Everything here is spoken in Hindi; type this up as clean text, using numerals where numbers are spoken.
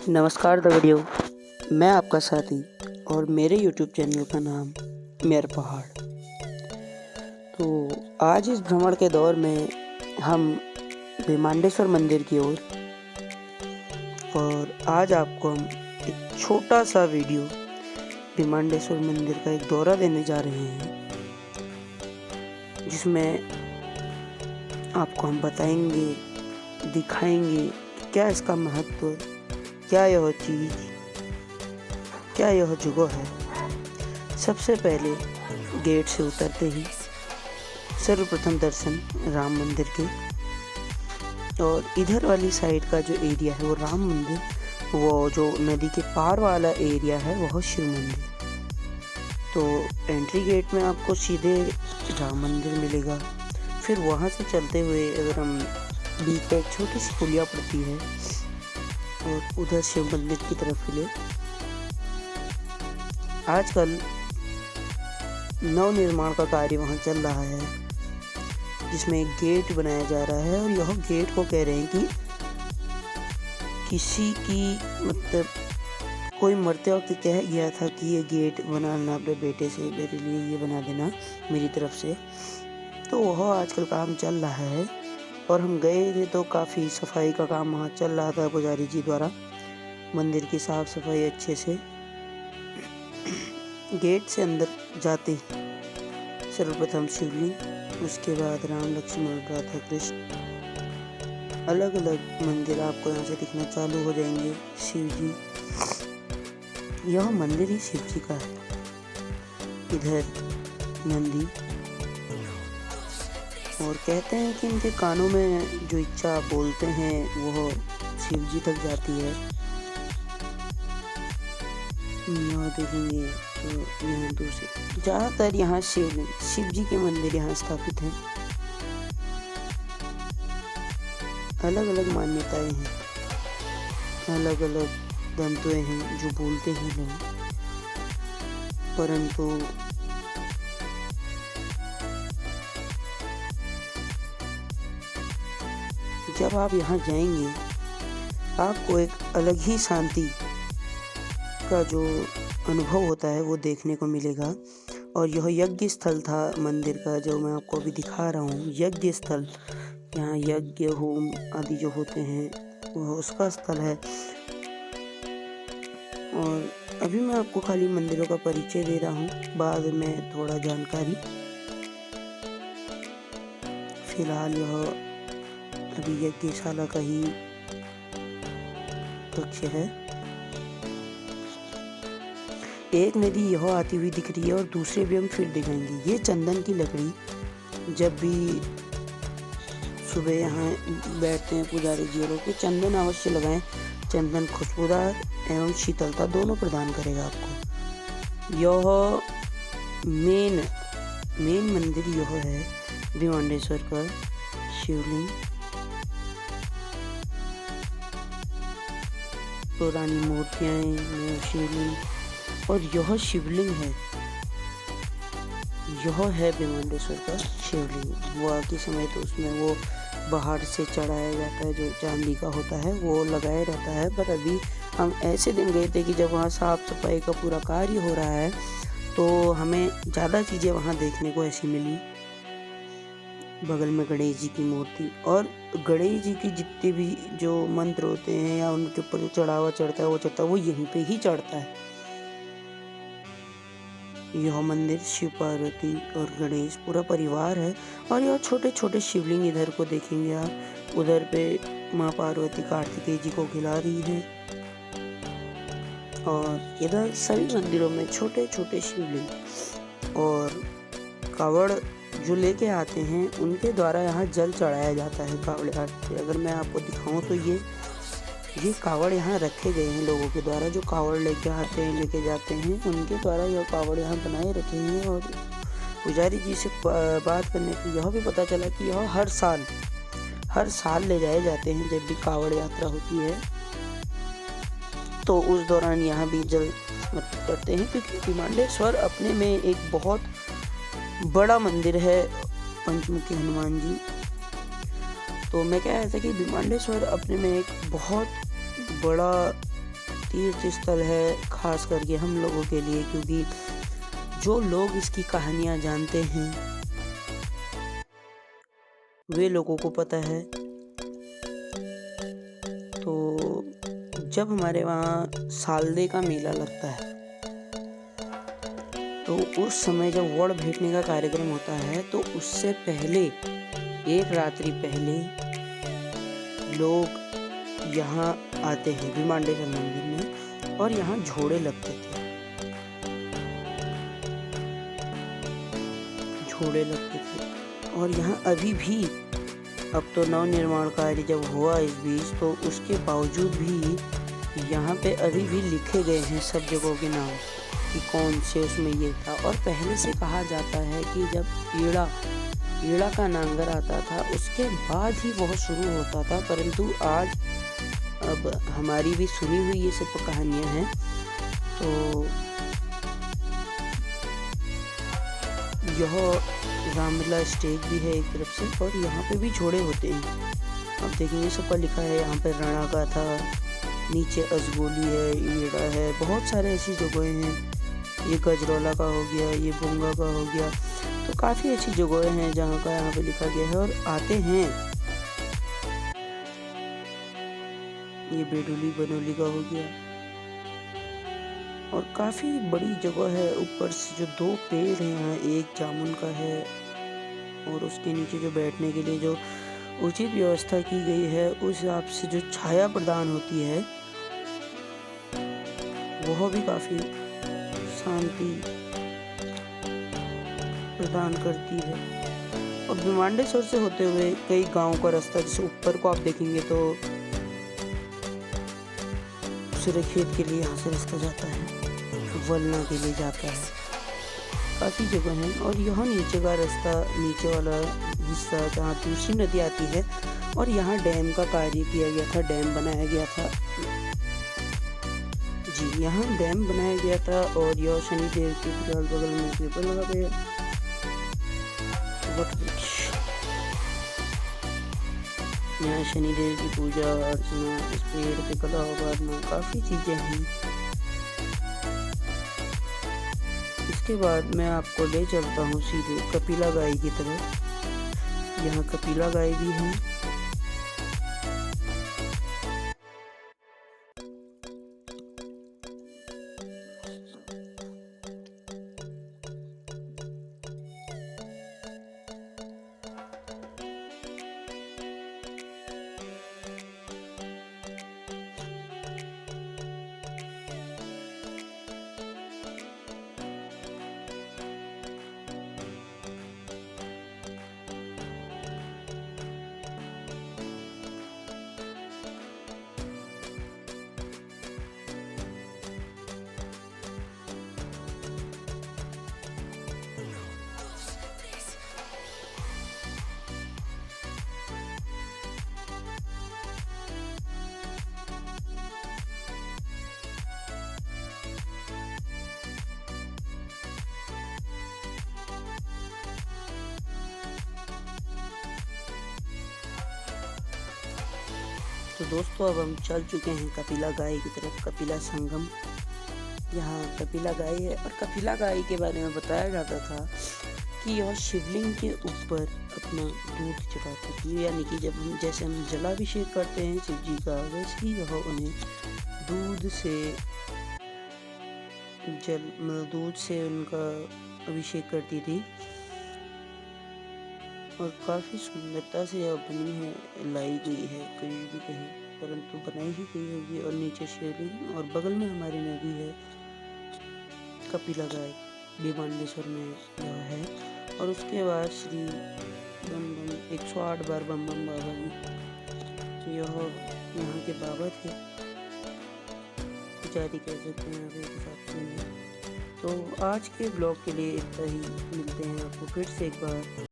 नमस्कार दगड़ियों, मैं आपका साथी और मेरे YouTube चैनल का नाम मेरा पहाड़। तो आज इस भ्रमण के दौर में हम भीमांडेश्वर मंदिर की ओर और आज आपको हम एक छोटा सा वीडियो भीमांडेश्वर मंदिर का एक दौरा देने जा रहे हैं, जिसमें आपको हम बताएंगे, दिखाएंगे क्या इसका महत्व, क्या यह चीज़, क्या यह जगह है। सबसे पहले गेट से उतरते ही सर्वप्रथम दर्शन राम मंदिर के, और इधर वाली साइड का जो एरिया है वो राम मंदिर, वो जो नदी के पार वाला एरिया है वह शिव मंदिर। तो एंट्री गेट में आपको सीधे राम मंदिर मिलेगा। फिर वहाँ से चलते हुए अगर हम बीच पे एक छोटी सी पुलिया पड़ती है और उधर शिव मंदिर की तरफ मिले। आजकल नव निर्माण का कार्य वहाँ चल रहा है, जिसमें एक गेट बनाया जा रहा है, और यह गेट को कह रहे हैं कि किसी की मतलब कोई मरते वक्त कह गया था कि ये गेट बनाना अपने बेटे से, मेरे लिए ये बना देना मेरी तरफ से। तो वह आजकल काम चल रहा है, और हम गए थे तो काफ़ी सफाई का काम वहाँ चल रहा था पुजारी जी द्वारा। मंदिर की साफ सफाई अच्छे से। गेट से अंदर जाते ही सर्वप्रथम शिवलिंग, उसके बाद राम लक्ष्मण राधा कृष्ण, अलग अलग मंदिर आपको यहाँ से दिखना चालू हो जाएंगे। शिव जी, यह मंदिर ही शिव जी का है। इधर नंदी, और कहते हैं कि इनके कानों में जो इच्छा बोलते हैं वो शिव जी तक जाती है। यहाँ देखेंगे तो यहाँ दूसरे ज़्यादातर यहाँ शिव जी के मंदिर यहाँ स्थापित हैं। अलग अलग मान्यताएं हैं, अलग अलग दंतुएं हैं जो बोलते हैं लोग, परंतु जब आप यहाँ जाएंगे आपको एक अलग ही शांति का जो अनुभव होता है वो देखने को मिलेगा। और यह यज्ञ स्थल था मंदिर का, जो मैं आपको अभी दिखा रहा हूँ। यज्ञ स्थल, यहाँ यज्ञ होम आदि जो होते हैं वह उसका स्थल है। और अभी मैं आपको खाली मंदिरों का परिचय दे रहा हूँ, बाद में थोड़ा जानकारी। फिलहाल यह अभी यज्ञशाला का ही कक्ष है। एक नदी यह आती हुई दिख रही है और दूसरे भी हम फिर दिखाएंगे। ये चंदन की लकड़ी, जब भी सुबह यहाँ बैठते हैं पुजारी जी लोग, तो चंदन अवश्य लगाएं। चंदन खुशबूदार एवं शीतलता दोनों प्रदान करेगा आपको। यह मेन मंदिर यह है भीमांडेश्वर का शिवलिंग। पुरानी मूर्तियां हैं, शिवलिंग, और यह शिवलिंग है, यह है भीमांडेश्वर का शिवलिंग। वो आगे समय तो उसमें वो बाहर से चढ़ाया जाता है, जो चांदी का होता है वो लगाया रहता है। पर अभी हम ऐसे दिन गए थे कि जब वहाँ साफ सफाई का पूरा कार्य हो रहा है, तो हमें ज़्यादा चीज़ें वहाँ देखने को ऐसी मिली। बगल में गणेश जी की मूर्ति, और गणेश जी की जितने भी जो मंत्र होते हैं या उनके ऊपर जो चढ़ावा चढ़ता है वो यहीं पे ही चढ़ता है। यह मंदिर शिव पार्वती और गणेश पूरा परिवार है। और यह छोटे छोटे शिवलिंग इधर को देखेंगे आप, उधर पे माँ पार्वती कार्तिकेय जी को खिला रही है, और इधर सभी मंदिरों में छोटे छोटे शिवलिंग और कावड़ जो लेके आते हैं उनके द्वारा यहाँ जल चढ़ाया जाता है कावड़ घाट पे। अगर मैं आपको दिखाऊं तो ये कावड़ यहाँ रखे गए हैं लोगों के द्वारा, जो कावड़ लेके आते हैं, लेके जाते हैं, उनके द्वारा यह कावड़ यहाँ बनाए रखे हैं। और पुजारी जी से बात करने पर यह भी पता चला कि यह हर साल ले जाए जाते हैं। जब भी कावड़ यात्रा होती है तो उस दौरान यहाँ भी जल समर्पित करते हैं, क्योंकि भीमांडेश्वर अपने में एक बहुत बड़ा मंदिर है, पंचमुखी हनुमान जी। तो मैं कह रहा था कि भीमांडेश्वर अपने में एक बहुत बड़ा तीर्थ स्थल है, खास करके हम लोगों के लिए, क्योंकि जो लोग इसकी कहानियाँ जानते हैं वे लोगों को पता है। तो जब हमारे वहाँ सालदे का मेला लगता है तो उस समय जब वड़ भेटने का कार्यक्रम होता है तो उससे पहले, एक रात्रि पहले लोग यहाँ आते हैं भीमांडेश्वर मंदिर में, और यहाँ झोड़े लगते थे। और यहाँ अभी भी, अब तो नव निर्माण कार्य जब हुआ इस बीच, तो उसके बावजूद भी यहाँ पे अभी भी लिखे गए हैं सब जगहों के नाम कि कौन से उसमें ये था। और पहले से कहा जाता है कि जब ईड़ा का नांगर आता था उसके बाद ही वह शुरू होता था, परंतु आज अब हमारी भी सुनी हुई ये सब कहानियाँ हैं। तो यह रामलीला स्टेज भी है एक तरफ से, और यहाँ पे भी झोड़े होते हैं। अब देखेंगे सबका लिखा है, यहाँ पे रणा का था, नीचे अजगोली है, ईड़ा है, बहुत सारे ऐसी जगहें हैं। ये गजरौला का हो गया, ये बोंगा का हो गया, तो काफ़ी अच्छी जगहें हैं जहाँ का यहाँ पे लिखा गया है और आते हैं। ये बेडोली बनोली का हो गया, और काफ़ी बड़ी जगह है। ऊपर से जो 2 पेड़ हैं यहाँ, एक जामुन का है और उसके नीचे जो बैठने के लिए जो उचित व्यवस्था की गई है, उस हिसाब से जो छाया प्रदान होती है वह भी काफ़ी शांति प्रदान करती है। और भीमांडेश्वर से होते हुए कई गांव का रास्ता, जैसे ऊपर को आप देखेंगे तो सुरखेत के लिए यहाँ से रास्ता जाता है, वलना के लिए जाता है, काफ़ी जगह हैं। और यहाँ नीचे का रास्ता, नीचे वाला हिस्सा जहाँ दूसरी नदी आती है, और यहाँ डैम का कार्य किया गया था, डैम बनाया गया था जी, यहाँ डैम बनाया गया था। और यह शनिदेव के बगल में पेपर लगा गया, वट वृक्ष, यहाँ शनिदेव की पूजा अर्चना, इस पेड़ पे कला उभारना, काफ़ी चीज़ें हैं। इसके बाद मैं आपको ले चलता हूँ सीधे कपिला गाय की तरफ। यहाँ कपिला गाय भी है। तो दोस्तों अब हम चल चुके हैं कपिला गाय की तरफ, कपिला संगम। यहाँ कपिला गाय है, और कपिला गाय के बारे में बताया जाता था कि यह शिवलिंग के ऊपर अपना दूध चढ़ाती थी, यानी कि जब हम जैसे हम जलाभिषेक करते हैं शिव जी का, वैसे ही यह उन्हें दूध से उनका अभिषेक करती थी। और काफ़ी सुंदरता से यह बनी है, लाई गई है कहीं भी कहीं, परंतु बनाई ही गई होगी। और नीचे शिवलिंग, और बगल में हमारी नदी है कपिला गाय, भीमांडेश्वर में यह है। और उसके बाद श्री बम बम 108 बार बम बम बाबा जी, यह यहाँ के बाबा थे, पुजारी कह सकते हैं अभी हिसाब से। तो आज के ब्लॉग के लिए इतना ही, मिलते हैं आपको फिर से एक बार।